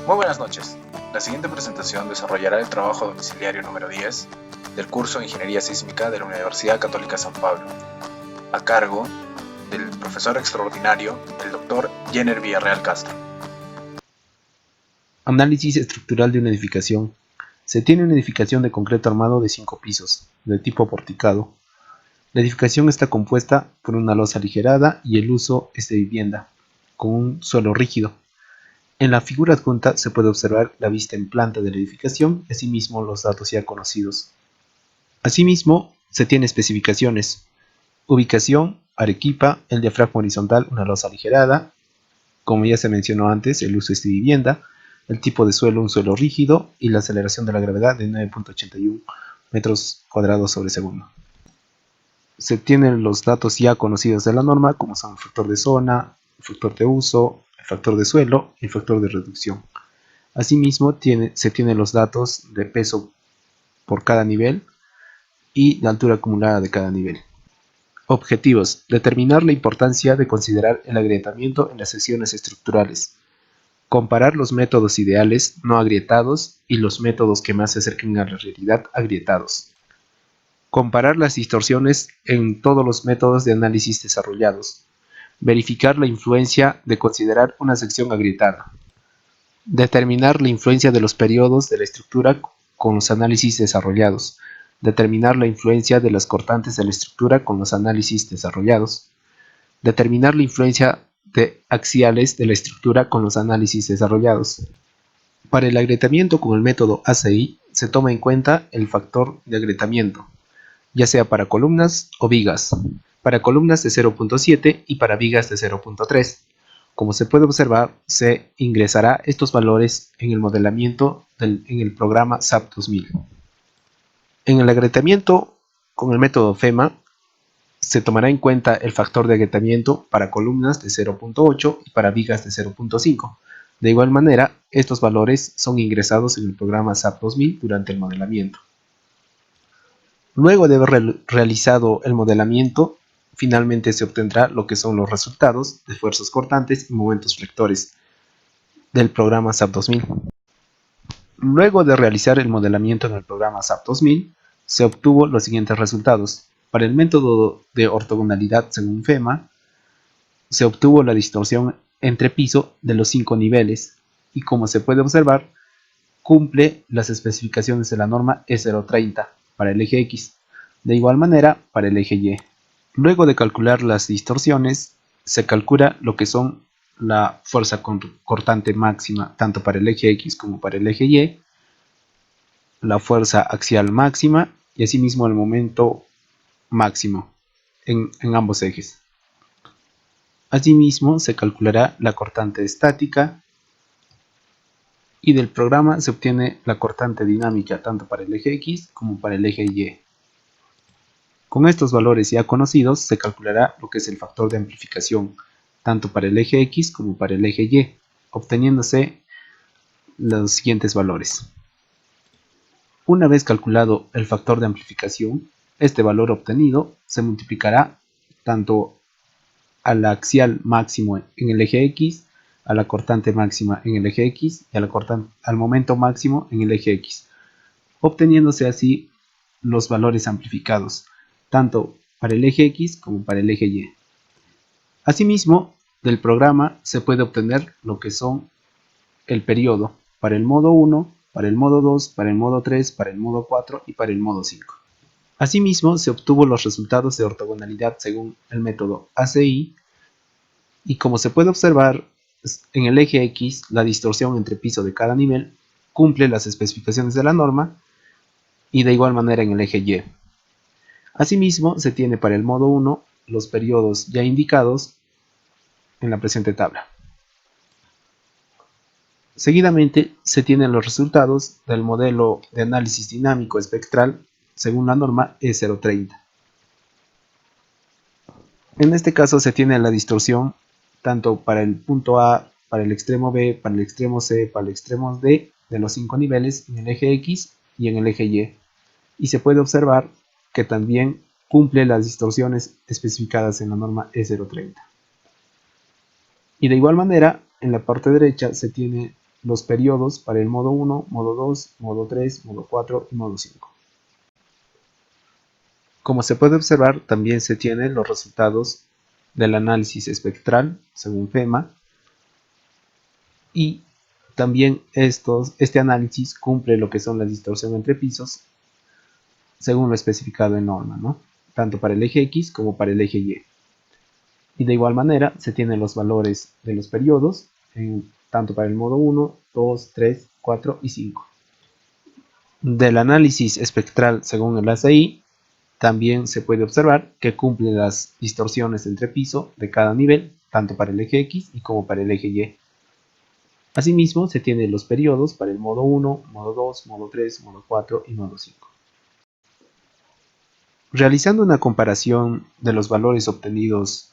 Muy buenas noches. La siguiente presentación desarrollará el trabajo domiciliario número 10 del curso de Ingeniería Sísmica de la Universidad Católica San Pablo, a cargo del profesor extraordinario, el Dr. Jenner Villarreal Castro. Análisis estructural de una edificación. Se tiene una edificación de concreto armado de 5 pisos, de tipo porticado. La edificación está compuesta por una losa aligerada y el uso es de vivienda, con un suelo rígido. En la figura adjunta se puede observar la vista en planta de la edificación y asimismo los datos ya conocidos. Asimismo, se tiene especificaciones: ubicación, Arequipa, el diafragma horizontal, una losa aligerada, como ya se mencionó antes, el uso es de vivienda, el tipo de suelo, un suelo rígido, y la aceleración de la gravedad de 9.81 metros cuadrados sobre segundo. Se tienen los datos ya conocidos de la norma, como son el factor de zona, el factor de uso, el factor de suelo y el factor de reducción. Asimismo, se tienen los datos de peso por cada nivel y la altura acumulada de cada nivel. Objetivos: determinar la importancia de considerar el agrietamiento en las secciones estructurales. Comparar los métodos ideales no agrietados y los métodos que más se acerquen a la realidad agrietados. Comparar las distorsiones en todos los métodos de análisis desarrollados. Verificar la influencia de considerar una sección agrietada. Determinar la influencia de los periodos de la estructura con los análisis desarrollados. Determinar la influencia de las cortantes de la estructura con los análisis desarrollados. Determinar la influencia de axiales de la estructura con los análisis desarrollados. Para el agrietamiento con el método ACI se toma en cuenta el factor de agrietamiento, ya sea para columnas o vigas, para columnas de 0.7 y para vigas de 0.3. Como se puede observar, se ingresará estos valores en el modelamiento en el programa SAP 2000. En el agrietamiento con el método FEMA se tomará en cuenta el factor de agrietamiento para columnas de 0.8 y para vigas de 0.5. De igual manera, estos valores son ingresados en el programa SAP 2000 durante el modelamiento. Luego de haber realizado el modelamiento, finalmente se obtendrá lo que son los resultados de fuerzas cortantes y momentos flectores del programa SAP 2000. Luego de realizar el modelamiento en el programa SAP 2000, se obtuvo los siguientes resultados. Para el método de ortogonalidad según FEMA, se obtuvo la distorsión entre piso de los 5 niveles y, como se puede observar, cumple las especificaciones de la norma E030 para el eje X, de igual manera para el eje Y. Luego de calcular las distorsiones, se calcula lo que son la fuerza cortante máxima tanto para el eje X como para el eje Y, la fuerza axial máxima y asimismo el momento máximo en ambos ejes. Asimismo, se calculará la cortante estática y del programa se obtiene la cortante dinámica tanto para el eje X como para el eje Y. Con estos valores ya conocidos se calculará lo que es el factor de amplificación tanto para el eje X como para el eje Y, obteniéndose los siguientes valores. Una vez calculado el factor de amplificación, este valor obtenido se multiplicará tanto al axial máximo en el eje X, a la cortante máxima en el eje X y al momento máximo en el eje X, obteniéndose así los valores amplificados, tanto para el eje X como para el eje Y. Asimismo, del programa se puede obtener lo que son el periodo para el modo 1, para el modo 2, para el modo 3, para el modo 4 y para el modo 5. Asimismo, se obtuvo los resultados de ortogonalidad según el método ACI y, como se puede observar, en el eje X la distorsión entre piso de cada nivel cumple las especificaciones de la norma y de igual manera en el eje Y. Asimismo, se tiene para el modo 1 los periodos ya indicados en la presente tabla. Seguidamente se tienen los resultados del modelo de análisis dinámico espectral según la norma E030. En este caso se tiene la distorsión tanto para el punto A, para el extremo B, para el extremo C, para el extremo D de los 5 niveles en el eje X y en el eje Y. Y se puede observar que también cumple las distorsiones especificadas en la norma E030. Y de igual manera, en la parte derecha se tiene los periodos para el modo 1, modo 2, modo 3, modo 4 y modo 5. Como se puede observar, también se tienen los resultados del análisis espectral según FEMA, y también este análisis cumple lo que son las distorsiones entre pisos según lo especificado en norma, ¿no? Tanto para el eje X como para el eje Y. Y de igual manera se tienen los valores de los periodos tanto para el modo 1, 2, 3, 4 y 5. Del análisis espectral según el ACI, también se puede observar que cumple las distorsiones entre piso de cada nivel, tanto para el eje X y como para el eje Y. Asimismo, se tienen los periodos para el modo 1, modo 2, modo 3, modo 4 y modo 5. Realizando una comparación de los valores obtenidos,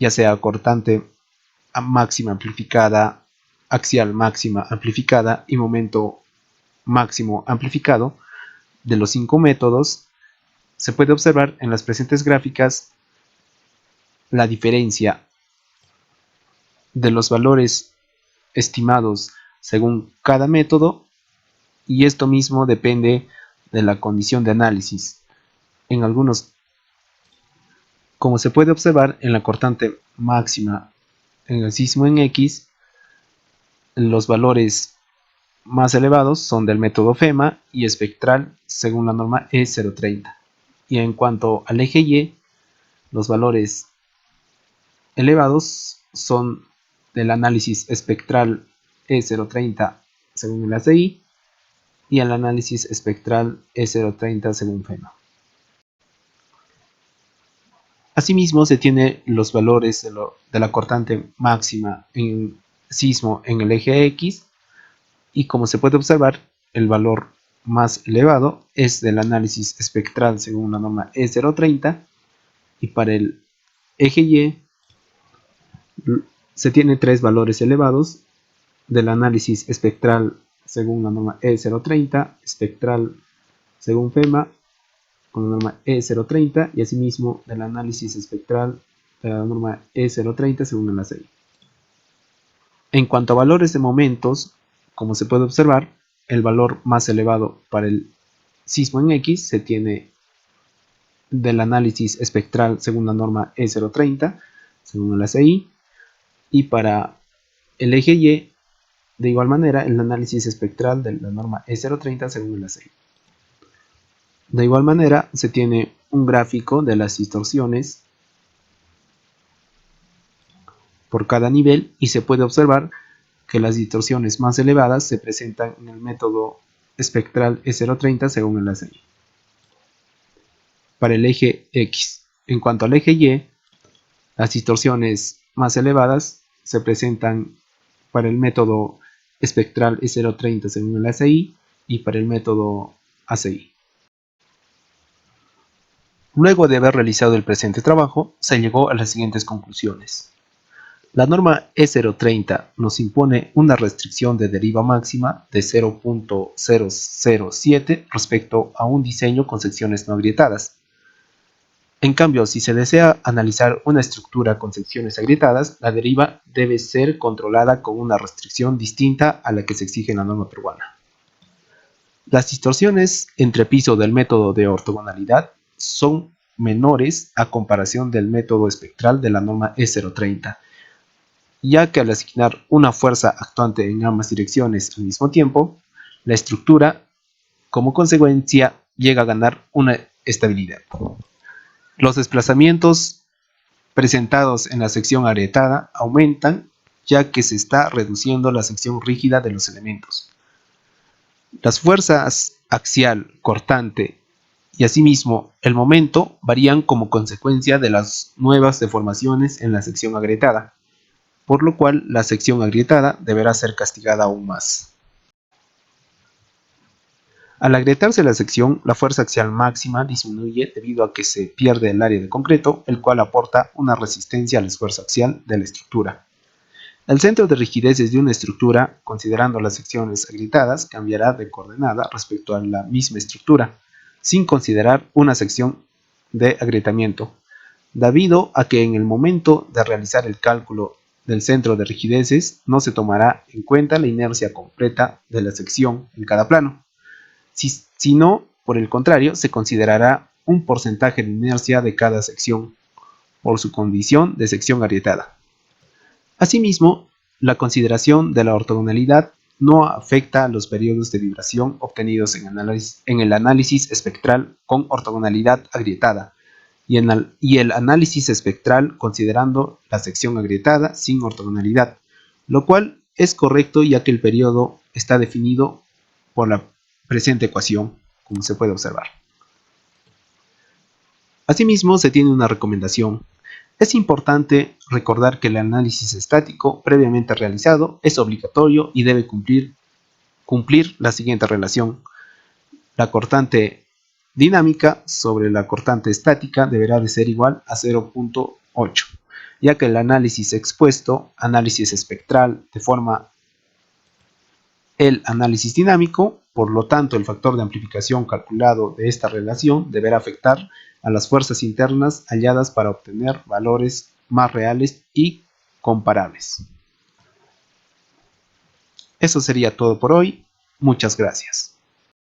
ya sea cortante máxima amplificada, axial máxima amplificada y momento máximo amplificado de los 5 métodos, se puede observar en las presentes gráficas la diferencia de los valores estimados según cada método, y esto mismo depende de la condición de análisis. En algunos, como se puede observar en la cortante máxima en el sismo en X, los valores más elevados son del método FEMA y espectral según la norma E030. Y en cuanto al eje Y, los valores elevados son del análisis espectral E030 según el ACI y el análisis espectral E030 según FEMA. Asimismo, se tiene los valores de la cortante máxima en sismo en el eje X, y como se puede observar, el valor más elevado es del análisis espectral según la norma E030, y para el eje Y se tiene 3 valores elevados del análisis espectral según la norma E030, espectral según FEMA con la norma E030, y asimismo del análisis espectral de la norma E030 según el ACI. En cuanto a valores de momentos, como se puede observar, el valor más elevado para el sismo en X se tiene del análisis espectral según la norma E030 según el ACI, y para el eje Y, de igual manera, el análisis espectral de la norma E030 según el ACI. De igual manera, se tiene un gráfico de las distorsiones por cada nivel, y se puede observar que las distorsiones más elevadas se presentan en el método espectral E030 según el ACI. Para el eje X. En cuanto al eje Y, las distorsiones más elevadas se presentan para el método espectral E030 según el ACI y para el método ACI. Luego de haber realizado el presente trabajo, se llegó a las siguientes conclusiones. La norma E030 nos impone una restricción de deriva máxima de 0.007 respecto a un diseño con secciones no agrietadas. En cambio, si se desea analizar una estructura con secciones agrietadas, la deriva debe ser controlada con una restricción distinta a la que se exige en la norma peruana. Las distorsiones entre piso del método de ortogonalidad son menores a comparación del método espectral de la norma E030, ya que al asignar una fuerza actuante en ambas direcciones al mismo tiempo, la estructura, como consecuencia, llega a ganar una estabilidad. Los desplazamientos presentados en la sección agrietada aumentan, ya que se está reduciendo la sección rígida de los elementos. Las fuerzas axial, cortante y asimismo el momento varían como consecuencia de las nuevas deformaciones en la sección agrietada, por lo cual la sección agrietada deberá ser castigada aún más. Al agrietarse la sección, la fuerza axial máxima disminuye debido a que se pierde el área de concreto, el cual aporta una resistencia al esfuerzo axial de la estructura. El centro de rigidez de una estructura, considerando las secciones agrietadas, cambiará de coordenada respecto a la misma estructura, sin considerar una sección de agrietamiento, debido a que en el momento de realizar el cálculo del centro de rigideces, no se tomará en cuenta la inercia completa de la sección en cada plano, sino, por el contrario, se considerará un porcentaje de inercia de cada sección por su condición de sección agrietada. Asimismo, la consideración de la ortogonalidad no afecta a los periodos de vibración obtenidos en el análisis espectral con ortogonalidad agrietada y el análisis espectral considerando la sección agrietada sin ortogonalidad, lo cual es correcto ya que el periodo está definido por la presente ecuación, como se puede observar. Asimismo, se tiene una recomendación. Es importante recordar que el análisis estático previamente realizado es obligatorio y debe cumplir la siguiente relación. La cortante dinámica sobre la cortante estática deberá de ser igual a 0.8, ya que el análisis expuesto, análisis espectral, de forma el análisis dinámico, por lo tanto el factor de amplificación calculado de esta relación deberá afectar a las fuerzas internas halladas para obtener valores más reales y comparables. Eso sería todo por hoy. Muchas gracias.